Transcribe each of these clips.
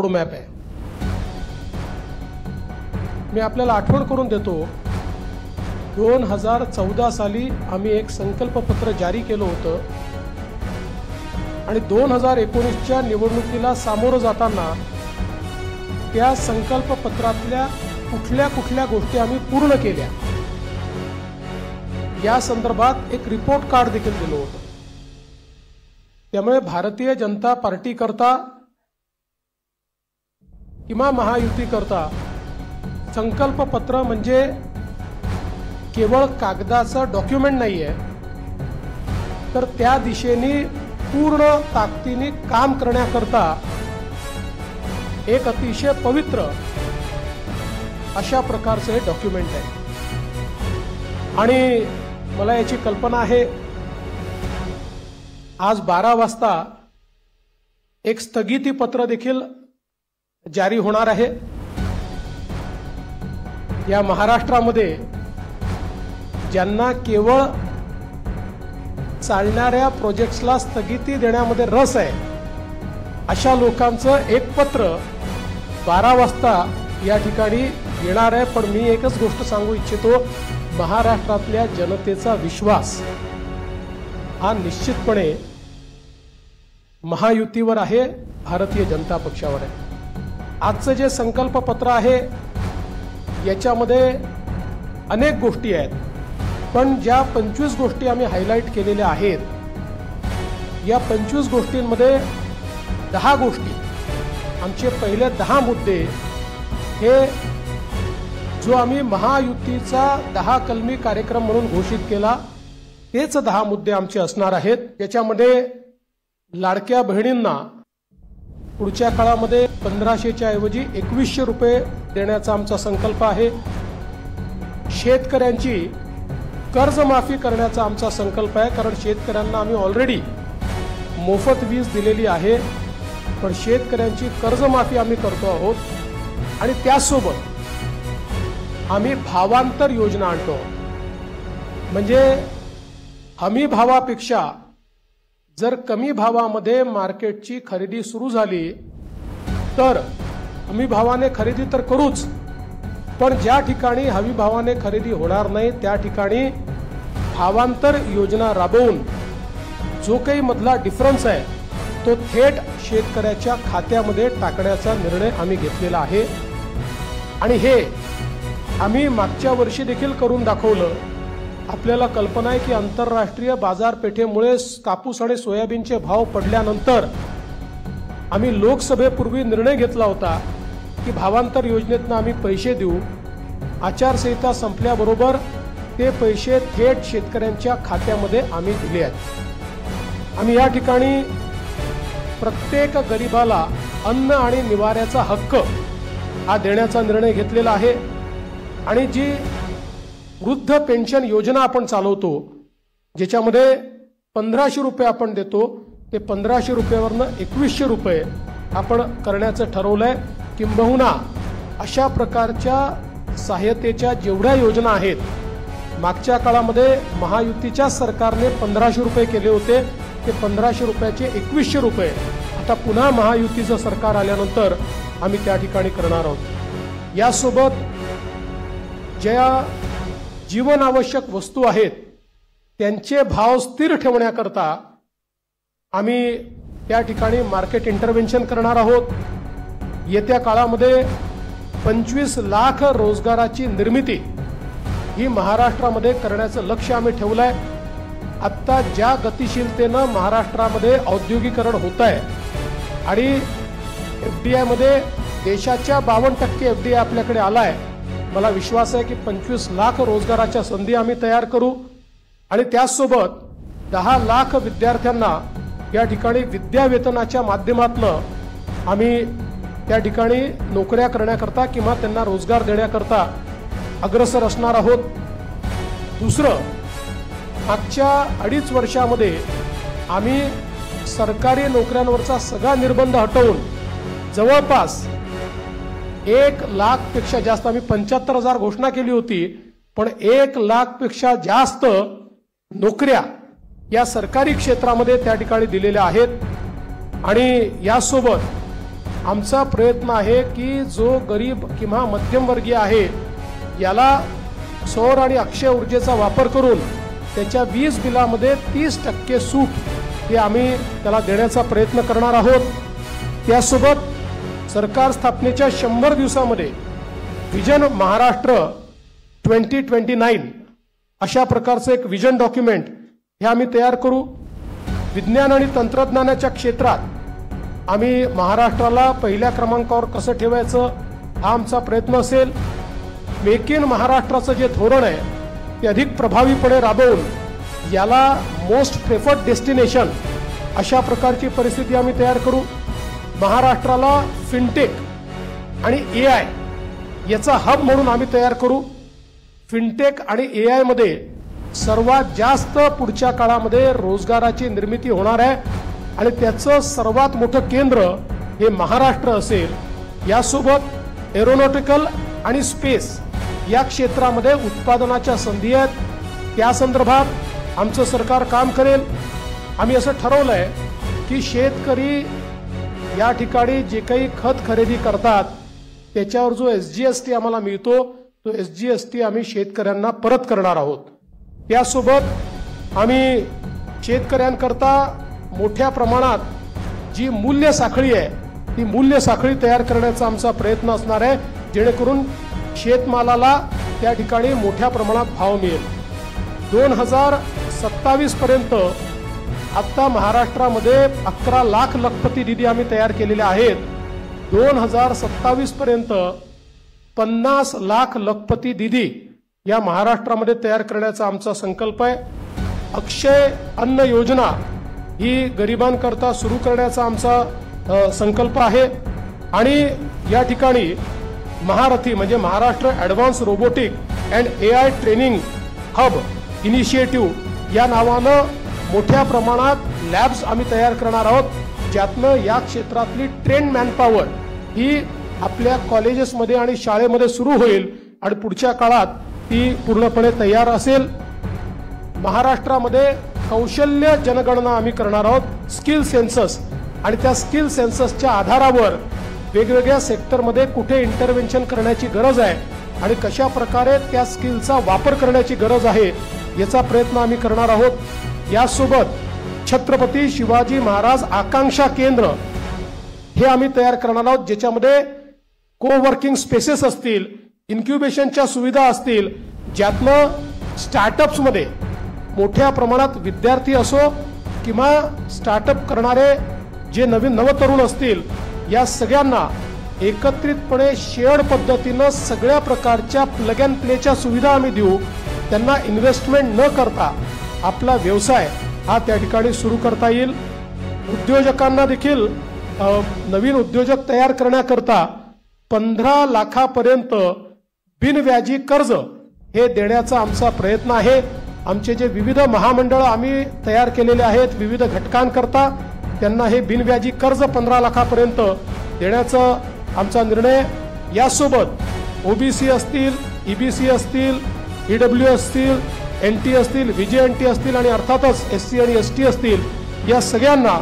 Roadmap आहे। मी आपल्याला आठवण करून देतो, 2014 साली आम्ही एक संकल्पपत्र जारी केलं होतं आणि 2019च्या निवडणुकीला सामोरं जाताना त्या संकल्पपत्रातल्या कुठल्या गोष्टी आम्ही पूर्ण केल्या या संदर्भात एक रिपोर्ट कार्ड देखील दिलं होतं। त्यामुळे भारतीय जनता पार्टी करता किंवा महायुती करता संकल्पपत्र म्हणजे केवळ कागदाचं डॉक्युमेंट नाहीये, तर त्या दिशेने पूर्ण ताकदीने काम करण्याकरता एक अतिशय पवित्र अशा प्रकारचं हे डॉक्युमेंट आहे। आणि मला याची कल्पना आहे, आज 12 वाजता एक स्थगिती पत्र देखील जारी होणार आहे। या महाराष्ट्रामध्ये ज्यांना केवळ चालणाऱ्या प्रोजेक्ट्सला स्थगिती देण्यामध्ये रस आहे, अशा लोकांचं एक पत्र 12 वाजता या ठिकाणी येणार आहे। पण मी एकच गोष्ट सांगू इच्छितो, महाराष्ट्रातल्या जनतेचा विश्वास हा निश्चितपणे महायुतीवर आहे, भारतीय जनता पक्षावर आहे। आजचं जे संकल्पपत्र आहे याच्यामध्ये अनेक गोष्टी आहेत, पण ज्या 25 गोष्टी आम्ही हायलाइट केलेल्या आहेत, या 25 गोष्टींमध्ये 10 गोष्टी, आमचे पहिले 10 मुद्दे हे जो आम्ही महायुतीचा 10 कलमी कार्यक्रम म्हणून घोषित केला तेच 10 मुद्दे आमचे असणार आहेत। याच्यामध्ये लाडक्या बहिणींना पुढच्या काळामध्ये 1500च्या ऐवजी 2100 रुपये देण्याचा आमचा संकल्प आहे। शेतकऱ्यांची कर्जमाफी करण्याचा आमचा संकल्प आहे, कारण शेतकऱ्यांना आम्ही ऑलरेडी मोफत वीज दिलेली आहे, पण शेतकऱ्यांची कर्जमाफी आम्ही करतो आहोत। आणि त्यासोबत आम्ही भावांतर योजना आणतो, म्हणजे हमी भावापेक्षा जर कमी भावामध्ये मार्केटची खरेदी सुरू झाली तर हमी भावाने खरेदी तर करूच, पण ज्या ठिकाणी हमी भावाने खरेदी होणार नाही त्या ठिकाणी भावांतर योजना राबवून जो काही मधला डिफरन्स आहे तो थेट शेतकऱ्याच्या खात्यामध्ये टाकण्याचा निर्णय आम्ही घेतलेला आहे। आणि हे आम्ही मागच्या वर्षी देखील करून दाखवलं। आपल्याला कल्पना आहे की आंतरराष्ट्रीय बाजारपेठेमुळे कापूस आणि सोयाबीनचे भाव पडल्यानंतर आम्ही लोकसभेपूर्वी निर्णय घेतला होता की भावांतर योजनेतून आम्ही पैसे देऊ। आचारसंहिता संपल्याबरोबर ते पैसे थेट शेतकऱ्यांच्या खात्यामध्ये आम्ही दिले आहेत। आम्ही या ठिकाणी प्रत्येक गरीबाला अन्न आणि निवाऱ्याचा हक्क हा देण्याचा निर्णय घेतलेला आहे। आणि जी वृद्ध पेन्शन योजना आपण चालवतो, ज्याच्यामध्ये 1500 रुपये आपण देतो, ते 1500 रुपयावरनं 2100 रुपये आपण करण्याचं ठरवलंय। किंबहुना अशा प्रकारच्या सहाय्यतेच्या जेवढ्या योजना आहेत, मागच्या काळामध्ये महायुतीच्या सरकारने 1500 रुपये केले होते, ते 1500 रुपयाचे 2100 रुपये आता पुन्हा महायुतीचं सरकार आल्यानंतर आम्ही त्या ठिकाणी करणार आहोत। यासोबत ज्या जीवनावश्यक वस्तू आहेत त्यांचे भाव स्थिर ठेवण्याकरता आम्ही त्या ठिकाणी मार्केट इंटरव्हेन्शन करणार आहोत। येत्या काळामध्ये 25 लाख रोजगाराची निर्मिती ही महाराष्ट्रामध्ये करण्याचं लक्ष्य आम्ही ठेवलंय। आता ज्या गतिशीलतेनं महाराष्ट्रामध्ये औद्योगिकरण होत आहे आणि एफडीआय मध्ये देशाच्या 52% एफडीआय आपल्याकडे आलाय, मला विश्वास आहे की 25 लाख रोजगाराच्या संधी आम्ही तयार करू। आणि त्याचसोबत 10 लाख विद्यार्थ्यांना या ठिकाणी विद्यावेतनाच्या माध्यमातून आम्ही त्या ठिकाणी नोकऱ्या करण्याकरता किंवा त्यांना रोजगार देण्याकरता अग्रसर असणार आहोत। दुसरं, मागच्या 2.5 वर्षामध्ये आम्ही सरकारी नोकऱ्यांवरचा सगळा निर्बंध हटवून जवळपास 1 लाखपेक्षा जास्त, आम्ही 75,000 घोषणा केली होती, पण 1 लाखपेक्षा जास्त नोकऱ्या या सरकारी क्षेत्रामध्ये त्या ठिकाणी दिलेल्या आहेत। आणि यासोबत आमचा प्रयत्न आहे की जो गरीब किंवा मध्यमवर्गीय आहे याला सौर आणि अक्षय ऊर्जेचा वापर करून त्याच्या वीज बिलामध्ये 30% सूट हे आम्ही त्याला देण्याचा प्रयत्न करणार आहोत। त्यासोबत सरकार स्थापनेच्या 100 दिवसामध्ये विजन महाराष्ट्र 2029 अशा प्रकारचं एक विजन डॉक्युमेंट हे आम्ही तयार करू। विज्ञान आणि तंत्रज्ञानाच्या क्षेत्रात आम्ही महाराष्ट्राला पहिल्या क्रमांकावर कसं ठेवायचं हा आमचा प्रयत्न असेल। मेक इन महाराष्ट्राचं जे धोरण आहे ते अधिक प्रभावीपणे राबवून याला मोस्ट प्रेफर्ड डेस्टिनेशन अशा प्रकारची परिस्थिती आम्ही तयार करू। महाराष्ट्राला फिनटेक आणि AI याचा हब म्हणून आम्ही तयार करू। फिनटेक आणि AI मध्ये सर्वात जास्त पुढच्या काळामध्ये रोजगाराची निर्मिती होणार आहे आणि त्याचं सर्वात मोठं केंद्र हे महाराष्ट्र असेल। यासोबत एरोनॉटिकल आणि स्पेस या क्षेत्रामध्ये उत्पादनाच्या संधी आहेत, त्या संदर्भात आमचं सरकार काम करेल। आम्ही असं ठरवलंय की शेतकरी या ठिकाणी जे काही खत खरेदी करतात त्याच्यावर जो SGST आम्हाला मिळतो तो SGST आम्ही शेतकऱ्यांना परत करणार आहोत। त्यासोबत आम्ही शेतकऱ्यांकरता मोठ्या प्रमाणात जी मूल्य साखळी आहे ती मूल्य साखळी तयार करण्याचा आमचा प्रयत्न असणार आहे, जेणेकरून शेतमालाला त्या ठिकाणी मोठ्या प्रमाणात भाव मिळेल। 2027 पर्यंत आता महाराष्ट्रामध्ये 11 लाख लखपती निधी आम्ही तयार केलेले आहेत। 2027 पर्यंत 50 लाख लखपती निधी या महाराष्ट्रामध्ये तयार करण्याचा आमचा संकल्प आहे। अक्षय अन्न योजना ही गरिबांकरता सुरू करण्याचा आमचा संकल्प आहे आणि या ठिकाणी महारथी म्हणजे Maharashtra advance robotic and AI training hub initiative या नावानं मोठ्या प्रमाणात लॅब्स आम्ही तयार करणार आहोत, ज्यातनं या क्षेत्रातली ट्रेन मॅनपॉवर ही आपल्या कॉलेजेसमध्ये आणि शाळेमध्ये सुरू होईल आणि पुढच्या काळात ती पूर्णपणे तयार असेल। महाराष्ट्रामध्ये कौशल्य जनगणना आम्ही करणार आहोत, स्किल सेन्सस, आणि त्या स्किल सेन्ससच्या आधारावर वेगवेगळ्या सेक्टरमध्ये कुठे इंटरव्हेन्शन करण्याची गरज आहे आणि कशा प्रकारे त्या स्किलचा वापर करण्याची गरज आहे याचा प्रयत्न आम्ही करणार आहोत। यासोबत छत्रपती शिवाजी महाराज आकांक्षा केंद्र हे आम्ही तयार करणार आहोत, ज्याच्यामध्ये कोवर्किंग स्पेसेस असतील, इन्क्युबेशनच्या सुविधा असतील, ज्यातनं स्टार्टअप्समध्ये मोठ्या प्रमाणात विद्यार्थी असो किंवा स्टार्टअप करणारे जे नवीन नवतरुण असतील या सगळ्यांना एकत्रितपणे शेअर्ड पद्धतीनं सगळ्या प्रकारच्या प्लग अँड प्लेच्या सुविधा आम्ही देऊ। त्यांना इन्व्हेस्टमेंट न करता आपला व्यवसाय हा त्या ठिकाणी सुरू करता येईल। उद्योजकांना देखील नवीन उद्योजक तयार करण्याकरता 15 लाखापर्यंत बिनव्याजी कर्ज हे देण्याचा आमचा प्रयत्न आहे। आमचे जे विविध महामंडळ आम्ही तयार केलेले आहेत विविध घटकांकरता त्यांना हे बिनव्याजी कर्ज 15 लाखापर्यंत देण्याचा आमचा निर्णय। यासोबत OBC असतील, EBC असतील, EW असतील, NT असतील, VJNT असतील आणि अर्थातच SC आणि ST असतील, या सगळ्यांना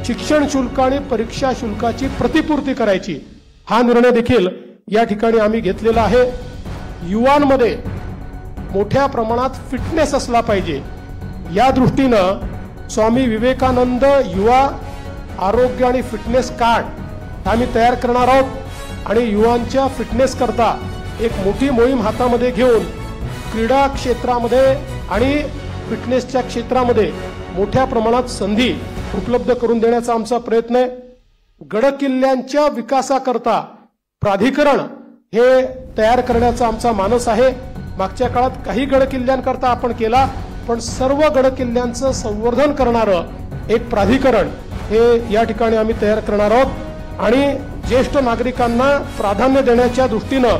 शिक्षण शुल्क आणि परीक्षा शुल्काची प्रतिपूर्ती करायची हा निर्णय देखील या ठिकाणी आम्ही घेतलेला आहे। युवांमध्ये मोठ्या प्रमाणात फिटनेस असला पाहिजे या दृष्टीनं स्वामी विवेकानंद युवा आरोग्य आणि फिटनेस कार्ड आम्ही तयार करणार आहोत आणि युवांच्या फिटनेस करता एक मोठी मोहीम हातामध्ये घेऊन क्रीडा क्षेत्रामध्ये आणि फिटनेसच्या क्षेत्रामध्ये मोठ्या प्रमाणात संधी उपलब्ध करून देण्याचा आमचा प्रयत्न आहे। गडकिल्ल्यांच्या विकासाकरता प्राधिकरण हे तयार करण्याचा आमचा मानस आहे। मागच्या काळात काही गडकिल्ल्यांकरता आपण केला, पण सर्व गडकिल्ल्यांचं संवर्धन करणारं एक प्राधिकरण हे या ठिकाणी आम्ही तयार करणार आहोत आणि ज्येष्ठ नागरिकांना प्राधान्य देण्याच्या दृष्टीनं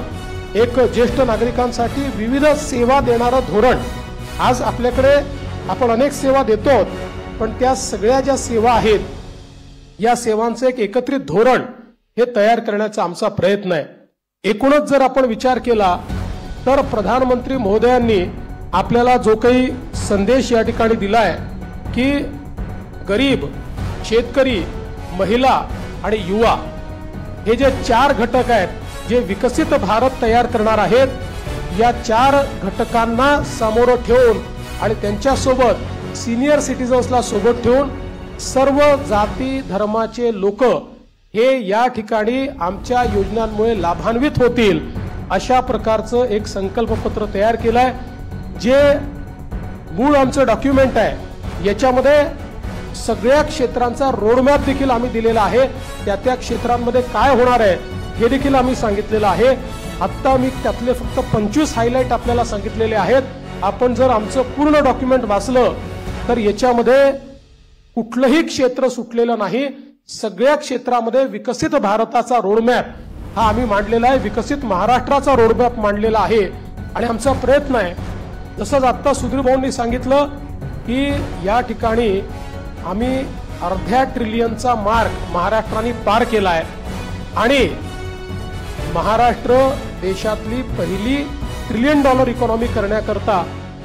एक ज्येष्ठ नागरिकांसाठी विविध सेवा देणारं धोरण, आज आपल्याकडे आपण अनेक सेवा देतो, पण त्या सगळ्या ज्या सेवा आहेत या सेवांचं एक एकत्रित धोरण हे तयार करण्याचा आमचा प्रयत्न आहे। एकूणच जर आपण विचार केला तर प्रधानमंत्री महोदयांनी आपल्याला जो काही संदेश या ठिकाणी दिलाय की गरीब, शेतकरी, महिला आणि युवा हे जे 4 घटक आहेत जे विकसित भारत तयार करणार आहेत, या 4 घटकांना समोर ठेवून आणि त्यांच्यासोबत सिनियर सिटीजन्सला सोबत ठेवून सर्व जाती धर्माचे लोक हे या ठिकाणी आमच्या योजनांमुळे लाभान्वित होतील अशा प्रकारचं एक संकल्पपत्र तयार केलंय। जे मूळ आमचं डॉक्युमेंट आहे याच्यामध्ये सगळ्या क्षेत्रांचा रोडमॅप देखील आम्ही दिलेला आहे। त्या क्षेत्रांमध्ये काय होणार आहे हे देखील आम्ही सांगितलेलं आहे। आता मी त्यातले फक्त 25 हायलाइट आपल्याला सांगितलेले आहेत। आपण जर आमचं पूर्ण डॉक्युमेंट वाचलं तर याच्यामध्ये कुठलंही क्षेत्र सुटलेलं नाही। सगळ्या क्षेत्रामध्ये विकसित भारताचा रोडमॅप हा आम्ही मांडलेला आहे, विकसित महाराष्ट्राचा रोडमॅप मांडलेला आहे। आणि आमचा प्रयत्न आहे, जसंच आता सुधीर भाऊंनी सांगितलं की या ठिकाणी आम्ही अर्ध्या ट्रिलियनचा मार्क महाराष्ट्राने पार केलाय आणि महाराष्ट्र देशातली पहिली $1 ट्रिलियन इकॉनॉमी करण्याकरता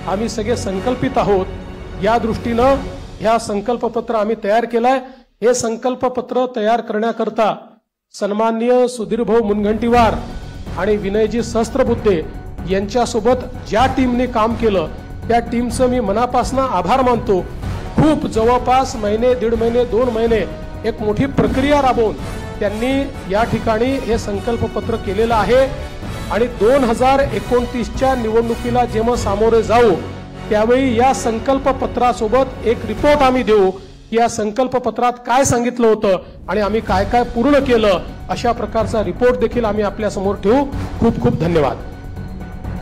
आम्ही सगळे संकल्पित आहोत। या दृष्टीनं ह्या संकल्पपत्र आम्ही तयार केलाय। हे संकल्पपत्र तयार करण्याकरता सन्माननीय सुधीरभाऊ मुनगंटीवार आणि विनयजी सहस्त्रबुद्धे यांच्यासोबत ज्या टीमने काम केलं त्या टीमचं मी मनापासून आभार मानतो। खूप जवळपास महिने, 1.5 महिने, 2 महिने एक मोठी प्रक्रिया राबवून त्यांनी या ठिकाणी हे संकल्पपत्र केलेलं आहे। आणि 2029च्या निवडणुकीला जेव्हा सामोरे जाऊ त्यावेळी या संकल्पपत्रासोबत एक रिपोर्ट आम्ही देऊ की या संकल्पपत्रात काय सांगितलं होतं आणि आम्ही काय काय पूर्ण केलं, अशा प्रकारचा रिपोर्ट देखील आम्ही आपल्या समोर ठेवू। खूप खूप धन्यवाद।